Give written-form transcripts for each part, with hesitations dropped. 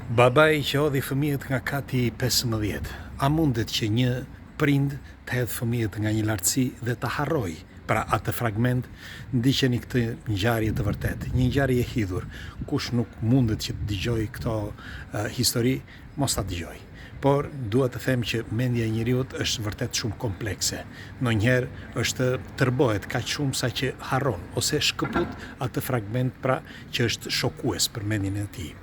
Babai që hodhi fëmijët nga kati 15. A mundet që një prind të hedhë fëmijët nga një lartësi dhe të harroj pra atë fragment? Ndiqeni këtë ngjarje të vërtet, një ngjarje e hidhur. Kush nuk mundet që të dëgjoj këto histori, mos ta dëgjoj. Por dua të them që mendja e njeriut është vërtet shumë komplekse. Ndonjëherë është tërbohet kaq shumë sa që harron ose shkëput atë fragment pra që është shokues për mendjen e tij.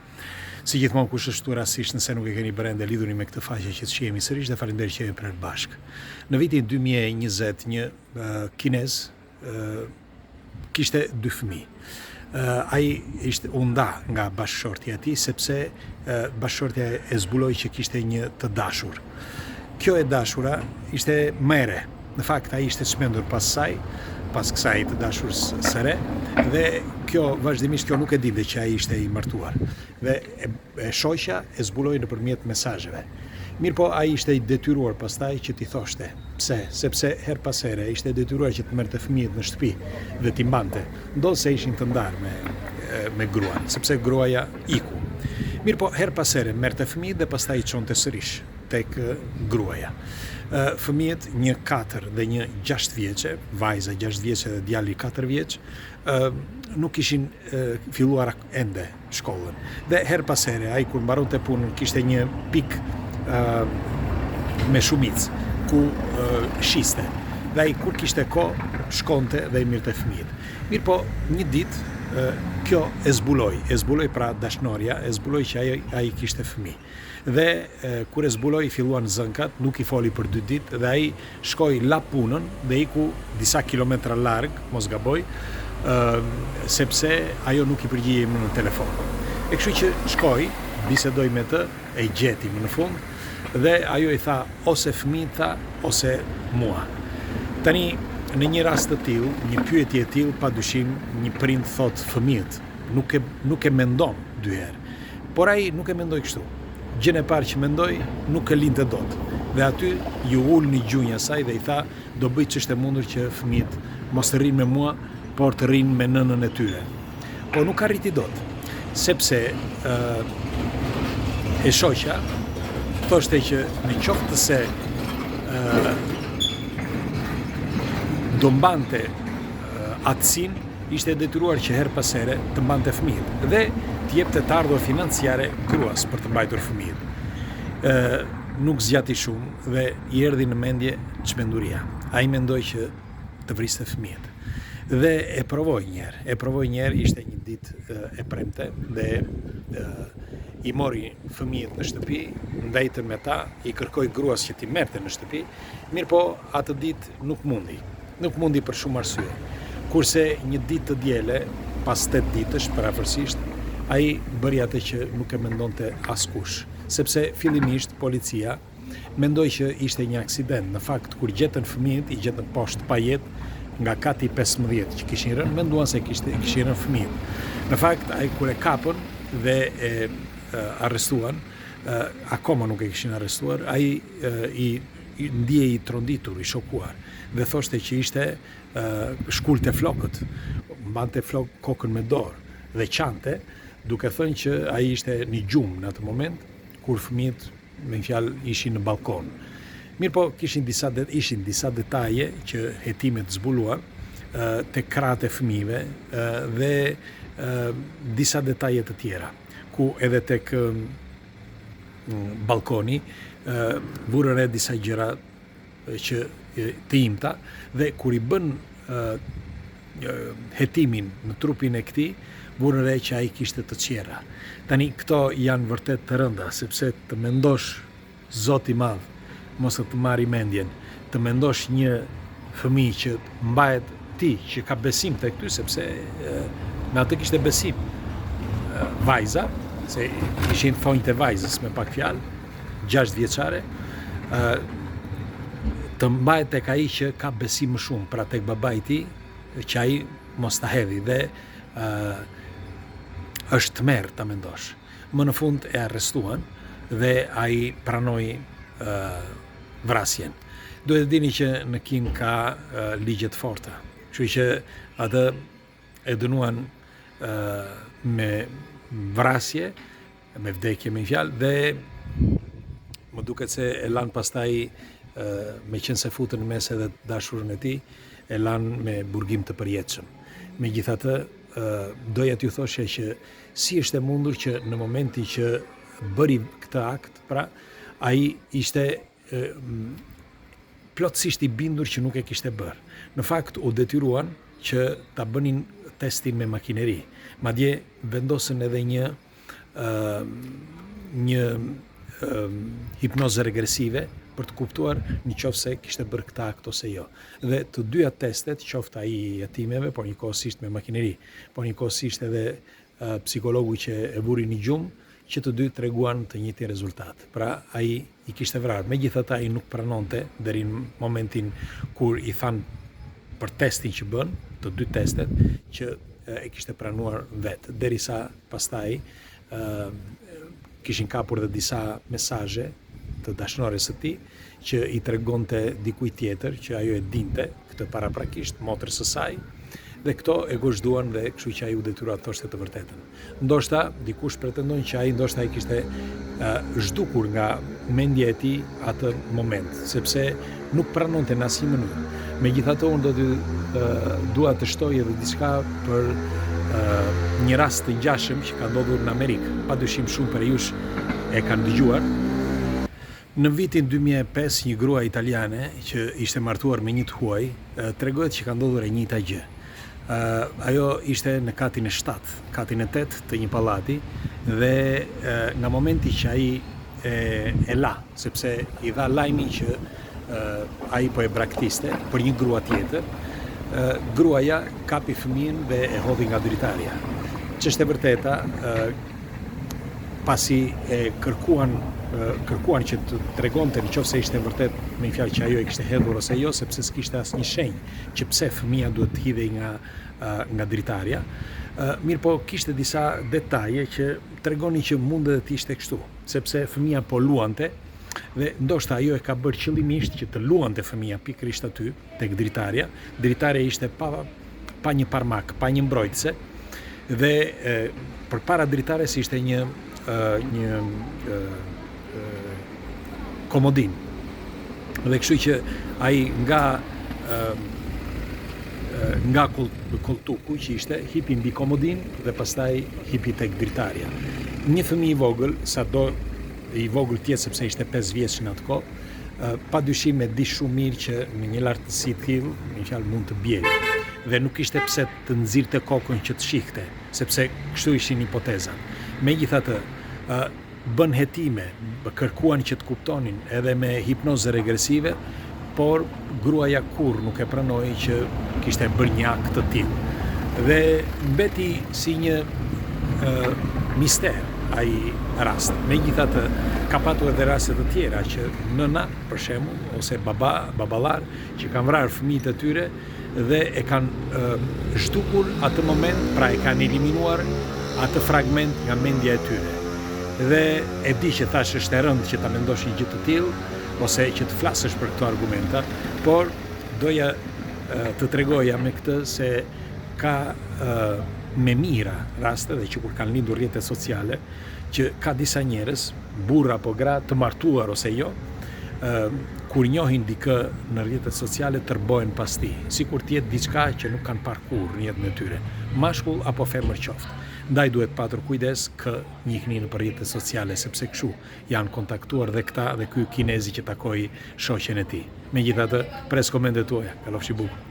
Si gjithmonë kush është këtu rastisht nëse nuk e keni bërë lidhuni me këtë faqe që të shihemi sërish dhe faleminderit që jemi prerë bashkë. Në vitin 2020 një kinez kishte 2 fëmijë. Ai ishte u nda nga bashkëshortja e tij sepse bashkëshortja e zbuloi që kishte një të dashur. Kjo e dashura ishte më e re. Në fakt ai ishte çmendur pas kësaj të dashur së re, dhe vazhdimisht kjo nuk e dinte që ai ishte i martuar. Dhe e shoqja e zbuloi nëpërmjet mesazheve. Mirpo ai ishte i detyruar pastaj që t'i thoshte. Pse? Sepse her pas here ishte detyruar që të merrte fëmijët në shtëpi dhe t'i mbante. Ndonse ishin të ndarë me gruan, sepse gruaja iku. Mirpo her pas here merrte fëmijët dhe pastaj i çonte sërish tek gruaja. Fëmijët, një 4 dhe një 6 vjeçe, vajza 6 vjeçe dhe djali 4 vjeç, nuk ishin filluar ende shkollën. Dhe her pas here ai kur mbaronte punën kishte një pik me shumicë ku shiste. Dhe ai kur kishte kohë shkonte dhe i mirte fëmijët. Mirpo një ditë kjo e zbuloi pra dashnoria, e zbuloi që ai kishte fëmijë. Dhe kur e zbuloi filluan zënkat, nuk i foli për 2 ditë dhe ai shkoi la punën dhe iku disa kilometra larg, mos gaboj, sepse ajo nuk i përgjigjej më në telefon. E kështu që shkoi, bisedoi me të, e gjeti më në fund dhe ajo i tha ose fëmijët tha ose mua. Tani në një rast të tillë, një pyetje e tillë, padyshim një prind thot fëmijët, nuk e mendon 2 herë. Por ai nuk e mendoi kështu. Gjën e parë që mendoi, nuk e linte dot. Dhe aty ju ul në gjunjë asaj dhe i tha, do bëj ç'është e mundur që fëmijët mos të rrinë me mua, por të rrinë me nënën e tyre. Po nuk arriti dot, sepse e shoqja thoshte që në qoftë se do mbante atësin, ishte detyruar që her pas here të mbante fëmijët dhe të jepte të ardhur financiare gruas për të mbajtur fëmijët. Nuk zgjati shumë dhe i erdhi në mendje çmenduria. Ai mendoi që të vriste fëmijët. Dhe e provoi një herë, ishte një ditë e premte dhe i mori fëmijët në shtëpi, ndajtën me ta, i kërkoi gruas që t'i merrte në shtëpi, mirëpo atë ditë nuk mundi për shumë arsye. Kurse një ditë të diele, pas 8 ditësh parafërsisht, ai bëri atë që nuk e mendonte askush, sepse fillimisht policia mendoi që ishte një aksident. Në fakt, kur gjetën fëmijët, i gjetën poshtë pa jetë nga kati 15 që kishin rënë, menduan se kishin rënë fëmijët. Në fakt, ai kur e kapën dhe e arrestuan, akoma nuk e kishin arrestuar, ai i ndjej i tronditur, i shokuar, dhe thoshte që ishte shkulte flokët, mbante kokën me dorë dhe qante, duke thënë që ai ishte një gjumë në atë moment, kur fëmijët me një fjalë ishin në balkon. Mirëpo ishin disa detaje që hetimet zbuluan te krahët e fëmijëve dhe disa detaje të tjera, ku edhe tek balkoni vurën re disa gjëra që të imta dhe kur i bën hetimin në trupin e këtij, vurën re që ai kishte të tjera. Tani këto janë vërtet të rënda, sepse të mendosh Zoti i Madh, mos të marri mendjen, të mendosh një fëmijë që mbahet ti, që ka besim tek ty, sepse me atë kishte besim. Vajza, se ishin thonjtë e vajzës me pak fjalë, 6 vjeçare, të mbahet tek ai që ka besim më shumë, pra tek babai i tij, që ai mos ta hedhi dhe është tmerr ta mendosh. Më në fund e arrestuan dhe ai pranoi vrasjen. Duhet të dini që në Kin ka ligje të forta, kështu që atë e dënuan me vrasje me vdekje me fjalë, dhe më duket se e lanë pastaj me qenë se futën në mes edhe dashurën e tij, e lanë me burgim të përjetshëm. Megjithatë, doja t'ju thoshe që si është e mundur që në momentin që bëri këtë akt, pra ai ishte plotësisht i bindur që nuk e kishte bërë. Në fakt u detyruan që ta bënin testin me makineri. Madje vendosën edhe një hipnozë regresive për të kuptuar nëse kishte bërë këtë akt ose jo. Dhe të dyja testet, qoftë ai i jetimeve, por njëkohësisht me makineri, por njëkohësisht edhe psikologu që e vuri një gjumë, që të dy treguan të njëjtin rezultat. Pra ai i kishte vrarë. Megjithatë ai nuk pranonte deri në momentin kur i thanë për testin që bën, të dy testet, që e kishte pranuar vetë, derisa pastaj kishin kapur dhe disa mesazhe të dashnores së tij që i tregonte dikujt tjetër që ajo e dinte këtë paraprakisht motrës së saj, dhe këto e gozhduan dhe kështu që ai u detyrua të thoshte të vërtetën. Ndoshta dikush pretendon që ai kishte zhdukur nga mendja e tij atë moment, sepse nuk pranonte në asnjë mënyrë. Megjithatë, unë dua të shtoj edhe diçka për një rast të ngjashëm që ka ndodhur në Amerikë. Padyshim shumë për jush e kanë dëgjuar. Në vitin 2005, një grua italiane që ishte martuar me një të huaj, tregohet që ka ndodhur e njëjta gjë. Ajo ishte në katin e 7, katin e 8 të një pallati, dhe nga momenti që ai e la, sepse i dha lajmin që ai po e braktiste për një grua tjetër, gruaja kapi fëmijën dhe e hodhi nga dritarja. Ç'është e vërteta, pasi e kërkuan që të tregonte nëse ishte vërtet me një fjalë që ajo e kishte hedhur ose jo, sepse s'kishte asnjë shenjë që pse fëmia duhet të hidhej nga dritarja. Mirë po, kishte disa detaje që tregonin që mundet të ishte kështu, sepse fëmia po luante, dhe ndoshta ajo e ka bërë qëllimisht që të luante fëmia pikërisht aty tek dritarja. Dritarja ishte pa një parmak, pa një mbrojtëse, dhe përpara dritares ishte një komodin. Dhe kështu që ai nga koltuku që ishte, hipi mbi komodin dhe pastaj hipi tek dritarja. Një fëmijë i vogël, sado i vogël tjetë sepse ishte 5 vjeç në atë kohë, padyshim e di shumë mirë që në një lartësi të tillë, në fjalë mund të bjejë, dhe nuk ishte pse të nxirrte kokën që të shihte, sepse kështu ishin hipotezat. Megjithatë, bën hetime, kërkuan që të kuptonin edhe me hipnozë regresive, por gruaja kurrë nuk e pranoi që kishte bërë një akt të tillë. Dhe mbeti si një mister ai rast. Megjithatë, ka patur edhe raste të tjera që nëna, për shembull, ose baballar që kanë vrarë fëmijët e tyre dhe e kanë zhdukur atë moment, pra e kanë eliminuar atë fragment nga mendja e tyre. Dhe e di që thash është e rëndë që ta mendosh një gjë të tillë ose që të flasësh për këto argumenta, por doja të tregoja me këtë se ka me mira raste dhe që kur kanë lindur rrjetet sociale, që ka disa njerëz, burra apo gra, të martuar ose jo, kur njohin dikë në rrjetet sociale tërbohen pas tij, sikur të jetë diçka që nuk kanë parë kurrë në jetën e tyre, mashkull apo femër qoftë. Ndaj duhet patur kujdes kë njihni në rrjetet sociale, sepse kështu janë kontaktuar dhe këta dhe ky kinezi që takoi shoqen e tij. Megjithatë, pres komentet tuaja. Kalofshi bukur.